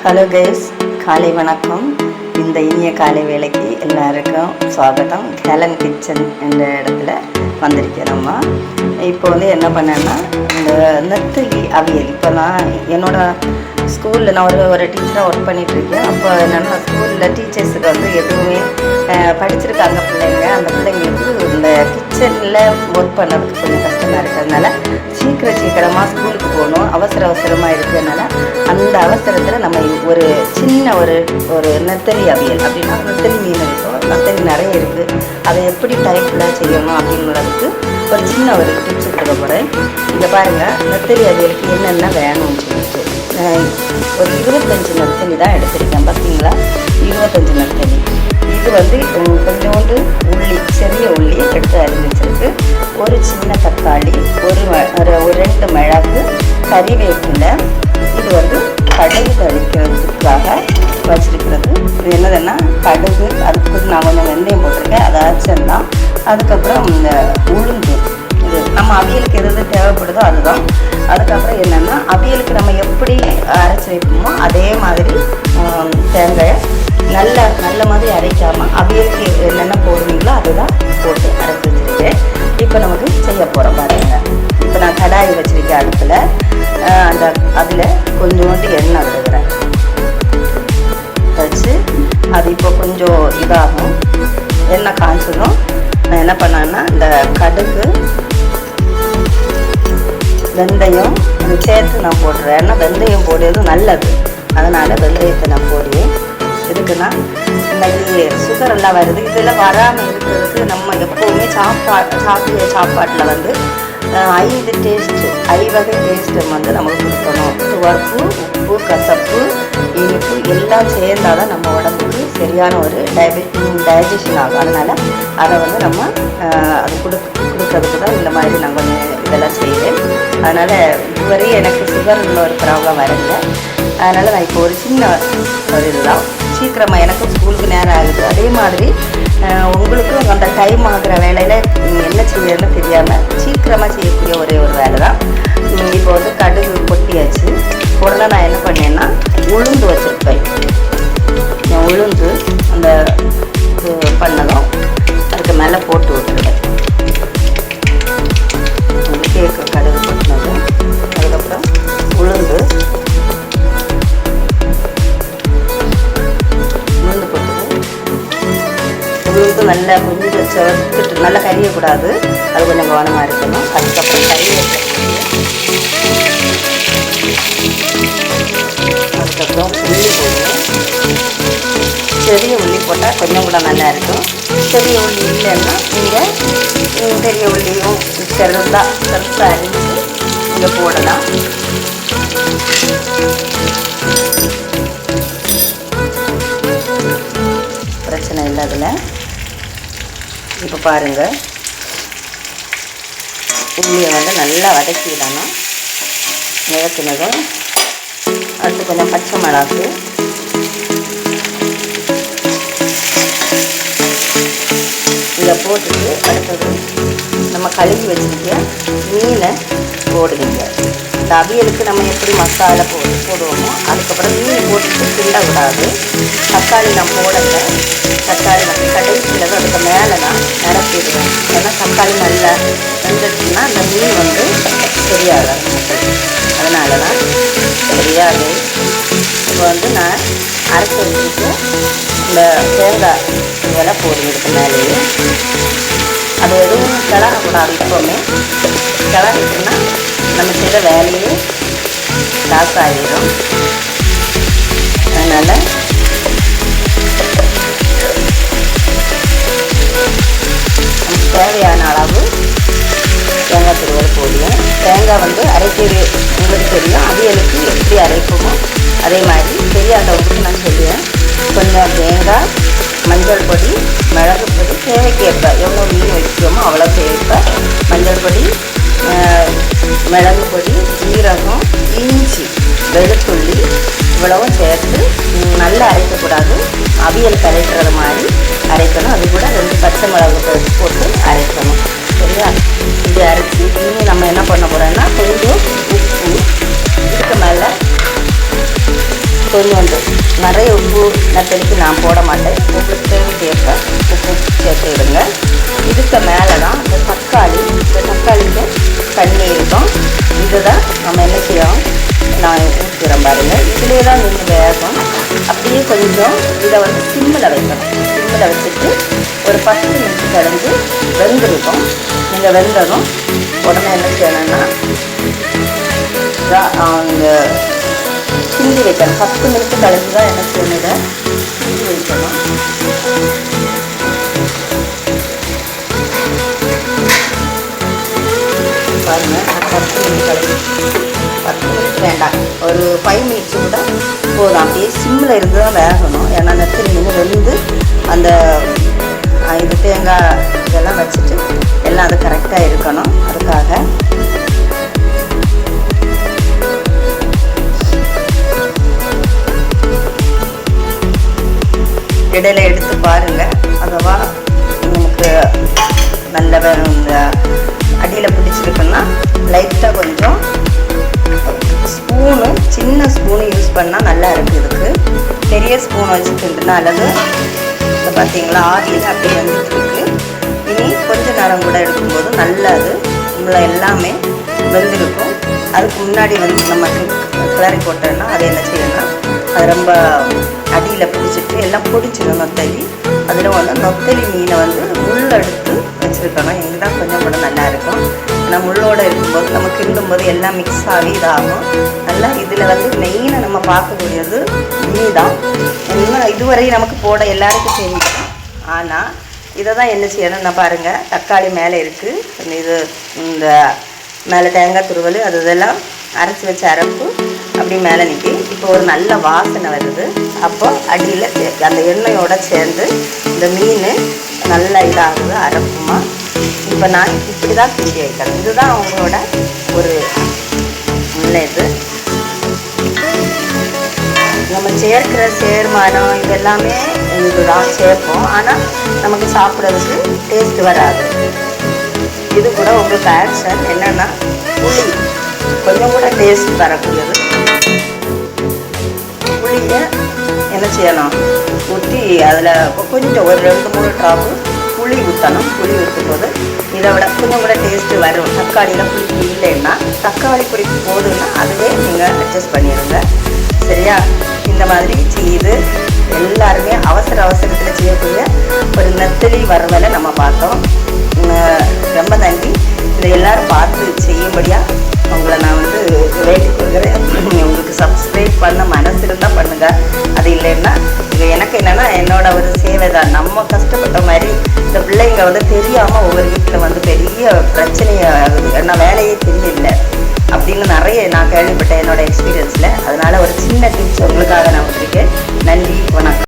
Hello guys, காலை வணக்கம். இந்த இனிய காலை வேலைக்கு எல்லாருக்கும் ஸ்வாகத்தம். ஹெலன் கிச்சன் என்ற இடத்துல வந்திருக்கிறோம்மா. இப்போ என்ன பண்ணேன்னா, இந்த நெத்தலி அவியல் இப்போ நான் என்னோடய ஸ்கூலில் நான் ஒரு டீச்சராக ஒர்க் பண்ணிகிட்ருக்கேன். அப்போ என்னென்னா ஸ்கூலில் டீச்சர்ஸுக்கு எதுவுமே படிச்சிருக்காங்க பிள்ளைங்க. அந்த பிள்ளைங்களுக்கு இந்த கிச்சனில் ஒர்க் பண்ணுறதுக்கு கொஞ்சம் கஷ்டமாக இருக்கிறதுனால சீக்கிரமாக ஸ்கூலுக்கு போகணும், அவசரமாக இருக்கிறதுனால அந்த அவசரத்தில் நம்ம ஒரு சின்ன ஒரு நெத்தலி அவியல் அப்படின்னா நெத்தலி மீன் இருக்கும், நெத்தலி நிறைய இருக்குது, அதை எப்படி டைப்பில் செய்யணும் அப்படிங்கிறதுக்கு ஒரு சின்ன ஒரு டிப்ஸ் கொடுக்க போகிறேன். இங்கே பாருங்கள், நெத்தலி அவியலுக்கு என்னென்ன வேணும்னு சொல்லிட்டு ஒரு 25 நெத்தலி தான் எடுத்திருக்கேன். பார்த்தீங்களா, 25 நெத்தலி. இது கொஞ்சோண்டு உள்ளி, சிறிய உள்ளி எடுத்து அரிஞ்சு வச்சிருக்கு, ஒரு சின்ன தக்காளி, ஒரு 2 மிளகு, கறிவேப்பிலை. இது கடுகு தளிக்கிறதுக்காக வச்சிருக்கிறது. இது என்னதுன்னா கடுகு, அதுக்கு நான் கொஞ்சம் வெந்தயம் போட்டிருக்கேன், அதை அரைச்சிடலாம். அதுக்கப்புறம் இந்த உளுந்து, இது நம்ம அவியலுக்கு எது தேவைப்படுதோ அதுதான். அதுக்கப்புறம் என்னென்னா அவியலுக்கு நம்ம எப்படி அரைச்சி வைப்போமோ அதே மாதிரி தேங்காயை நல்ல மாதிரி அரைக்காமல் அவியலுக்கு என்னென்ன போடுவீங்களோ அதுதான் போட்டு அரைச்சி வச்சுருக்கேன். இப்போ நமக்கு செய்ய போகிறோம் பாருங்கள். இப்போ நான் கடாய் வச்சுருக்கேன் அடுப்பில். அதில் கொஞ்சோண்டு எண்ணெய் விடுகிறேன் வச்சு, அது இப்போ கொஞ்சம் இதாகும். எண்ணெய் காய்ச்சதும் நான் என்ன பண்ணேன்னா இந்த கடுகு, வெந்தயம் இது சேர்த்து நான் போடுறேன். ஏன்னா வெந்தயம் போடுறது நல்லது, அதனால் வெந்தயத்தை நான் போடுவேன். எதுக்குன்னா இன்னைக்கு சுகர் எல்லாம் வருது, இதெல்லாம் வராமல் இருக்கிறதுக்கு நம்ம எப்போவுமே சாப்பாட்டில் 5 டேஸ்ட்டு, 5 வகை டேஸ்ட்டு நமக்கு கொடுக்கணும். துவர்ப்பு, உப்பு, கசப்பு, இனிப்பு எல்லாம் சேர்ந்தால் தான் நம்ம உடம்புக்கு சரியான ஒரு டைஜஷன் ஆகும். அதனால் அதை நம்ம அது கொடுக்கறதுக்கு தான் இந்த மாதிரி நான் கொஞ்சம் இதெல்லாம் செய்வேன். அதனால் இதுவரை எனக்கு சுகர் உள்ள ஒரு ப்ராப்ளம் வரல. அதனால் நான் இப்போ ஒரு சின்ன ஒரு இதுதான் சீக்கிரமாக, எனக்கு ஸ்கூலுக்கு நேரம் ஆகுது. அதே மாதிரி உங்களுக்கும் அந்த டைம் ஆகிற வேலையில் என்ன செய்யணும்னு தெரியாமல் சீக்கிரமாக செய்யக்கூடிய ஒரே ஒரு வேலை தான். இப்போ கடுகு கொட்டியாச்சு. உடனே நான் என்ன பண்ணேன்னா உளுந்து வச்சுருப்பேன். உளுந்து அந்த இது பண்ணதும் அதுக்கு மேலே போட்டு விட்டுருவேன். கேக்கு கடுகு கொட்டினது, அதுக்கப்புறம் உளுந்து போட்டுது. உளுந்து நல்லா கொஞ்சம் செவத்துட்டு, நல்லா கரியக்கூடாது, அது கொஞ்சம் கவனமாக இருக்கணும். அதுக்கப்புறம் அதுக்கப்புறம் உள்ளி போடுவோம். பெரிய உள்ளி போட்டால் கொஞ்சம் கூட நல்லா இருக்கும். பெரிய உள்ளி இல்லைன்னா நீங்கள் பெரிய உள்ளியும் செருத்தாக அரிஞ்சு இங்கே போடலாம். பிரச்சனை இல்லை அதில். இப்போ பாருங்கள், உள்ளியை நல்லா வதக்கிடணும். வதக்கினதும் அடுத்து கொஞ்சம் பச்சை மிளகு, இதை போட்டுட்டு அடுத்தது நம்ம கழுவி வச்சுருக்க மீனை போடுவீங்க. இந்த அவியலுக்கு நம்ம எப்படி மசாலா போடுவோமோ அதுக்கப்புறம் மீன் போட்டுட்டு கிண்டக்கூடாது. தக்காளி நான் போடலை, தக்காளி கடைசியில் தான் அதுக்கு மேலே நான் நிரப்பிடுவேன். ஏன்னா தக்காளி நல்லா வெந்துடுச்சுன்னா அந்த மீன் சரியாகாது, அதனால தான் சரியாது. இப்போ நான் அரைச்சி வச்சுட்டு இந்த தேங்காய் இதெல்லாம் போடுறதுக்கு மேலேயே அது எதுவும் கிளறக்கூடாது. இப்போவுமே கிளறிட்டுன்னா நம்ம செய்கிற வேலையே லாஸ் ஆகிடும். அதனால் நமக்கு தேவையான அளவு தேங்காய் துருவல் போடுவேன். தேங்காய் அரைக்கிறது உங்களுக்கு தெரியும், அவியலுக்கு எப்படி அரைப்போமோ அதே மாதிரி தெரியாதவங்களுக்கு நான் சொல்லுவேன். கொஞ்சம் தேங்காய், மஞ்சள் பொடி, மிளகு பொடி, தேவைக்கேற்ப எவ்வளோ மீன் வைக்கிறோமோ அவ்வளோ தேவைப்ப மஞ்சள் பொடி, மிளகு பொடி, ஜீரகம், இஞ்சி, வெளுத்துள்ளி இவ்வளவும் சேர்த்து நல்லா அரைக்கக்கூடாது, அவியலுக்கு அரைக்கிறது மாதிரி அரைக்கணும். அது கூட 2 பச்சை மிளகு போட்டு அரைக்கணும். சரியா? இப்படி அரைச்சி இனி நம்ம என்ன பண்ண போகிறோம்னா கொஞ்சம் உப்பு, இதுக்கு மேலே கொஞ்சோண்டு நிறைய உப்பு நெத்தலிக்கு நான் போட மாட்டேன். உங்களுக்கு தேவைக்கேற்ப உப்பு சேர்த்து விடுங்க. இதுக்கு மேலே தான் இந்த தக்காளிக்கு தண்ணி இருக்கும். இதை தான் நம்ம என்ன செய்யணும், நான் ஊற்றுறேன் பாருங்கள். இதிலே தான் நின்று வேகும். அப்படியே கொஞ்சம் இதை வந்து சிம்மில் வைக்கணும். சிம்மில் வச்சுட்டு ஒரு 10 நிமிஷம் கழிஞ்சு வெந்திருக்கும். நீங்கள் வெந்ததும் உடனே என்ன செய்யணும்னா அந்த கிண்டி வைக்கணும். 10 நிமிஷம் கழிஞ்சு தான் என்ன செய்யணும், இதை கிண்டி வைக்கணும். பாருங்கள், 10 நிமிஷம் கழிஞ்சு 10 மினிட்ஸ் வேண்டாம், ஒரு 5 மினிட்ஸ் கூட போதும். அப்படியே சிம்மில் இருந்து தான் வேகணும். ஏன்னா நெத்திலி மீன் வெந்து அந்த இது தேங்காய் இதெல்லாம் வச்சுட்டு எல்லாம் அது கரெக்டாக இருக்கணும். அதுக்காக இடையில எடுத்து பாருங்கள். அதுவா நமக்கு நல்ல இந்த அடியில் பிடிச்சிருக்குன்னா லைட்டாக கொஞ்சம் சின்ன ஸ்பூனு யூஸ் பண்ணால் நல்லா இருக்குது. இதுக்கு பெரிய ஸ்பூன் வச்சுக்கிட்டுனா அல்லது இப்போ பார்த்தீங்களா ஆவியில் அப்படியே வந்துட்டு இருக்கு. இனி கொஞ்சம் நேரம் கூட எடுக்கும்போது நல்லா அது உங்களை எல்லாமே வெந்திருக்கும். அதுக்கு முன்னாடி வந்து நம்ம கிளறி போட்டோன்னா அது என்ன செய்யணும்னா அது ரொம்ப அடியில் பிடிச்சிட்டு எல்லாம் பிடிச்சிடும் நொத்தலி. அதில் வந்து நொத்தலி மீனை வந்து முள்ளெடுத்து வச்சுருக்கணும். எங்கிட்ட கொஞ்சம் கூட நல்லா இருக்கும். ஏன்னா முள்ளோடு இருக்கும்போது நம்ம கிண்டும்போது எல்லாம் மிக்ஸ் ஆகி இதாகும் நல்லா. இதில் வந்து மெயினாக நம்ம பார்க்கக்கூடியது மீன் தான். இன்னும் இதுவரை நமக்கு போட எல்லாருக்கும் தெரியும். ஆனால் இதை தான் என்ன செய்யணும்னா பாருங்கள், தக்காளி மேலே இருக்குது. இது இந்த மேலே தேங்காய் துருவல் அது இதெல்லாம் அரைச்சி வச்ச அரைப்பு அப்படி மேலே நிற்கி. இப்போ ஒரு நல்ல வாசனை வருது. அப்போ அடியில் அந்த எண்ணெயோடு சேர்ந்து இந்த மீன் நல்லா இதாகுது அரைப்புமா. இப்போ நான் இப்படி தான் கிண்டி வைக்கிறேன். இதுதான் அவங்களோட ஒரு நல்ல இது. நம்ம சேர்க்கிற சேர்மானம் இதெல்லாமே இதுதான் சேர்ப்போம். ஆனால் நமக்கு சாப்பிட்றதுக்கு டேஸ்ட் வராது. இது கூட உங்களுக்கு ஆக்ஷன் என்னென்னா புளி கொஞ்சம் கூட டேஸ்ட் வரக்கூடியது. புளியை என்ன செய்யணும், ஊற்றி அதில் கொஞ்சம் ஒரு 2-3 ட்ராப்பு புளி ஊற்றணும். புளி ஊற்றும் போது இதை விட கொஞ்சம் கூட டேஸ்ட்டு வரும். தக்காளியில் புளிப்பு இல்லைன்னா தக்காளி புளிப்பு போதுன்னா அதுவே நீங்கள் அட்ஜஸ்ட் பண்ணிடுங்க. சரியா? இந்த மாதிரி செய்து எல்லாருமே அவசரத்தில் செய்யக்கூடிய ஒரு நெத்தலி வறுவலை நம்ம பார்த்தோம். ரொம்ப நன்றி. இதை எல்லோரும் பார்த்து செய்யும்படியாக உங்களை நான் வந்து வேண்டிக் கொள்கிறேன். உங்களுக்கு சப்ஸ்கிரைப் பண்ண மனசு இருந்தால் பண்ணுங்கள். அது இல்லைன்னா இது எனக்கு என்னென்னா என்னோட ஒரு சேவை தான். நம்ம கஷ்டப்பட்ட மாதிரி இந்த பிள்ளைங்க வந்து தெரியாமல் ஒவ்வொரு வீட்டில் வந்து பெரிய பிரச்சனையாகுது. ஏன்னா வேலையே தெரியல அப்படின்னு நிறைய நான் கேள்விப்பட்டேன் என்னோடய எக்ஸ்பீரியன்ஸில். அதனால் ஒரு சின்ன டிப்ஸ் உங்களுக்காக நான் வச்சுருக்கேன். நன்றி, வணக்கம்.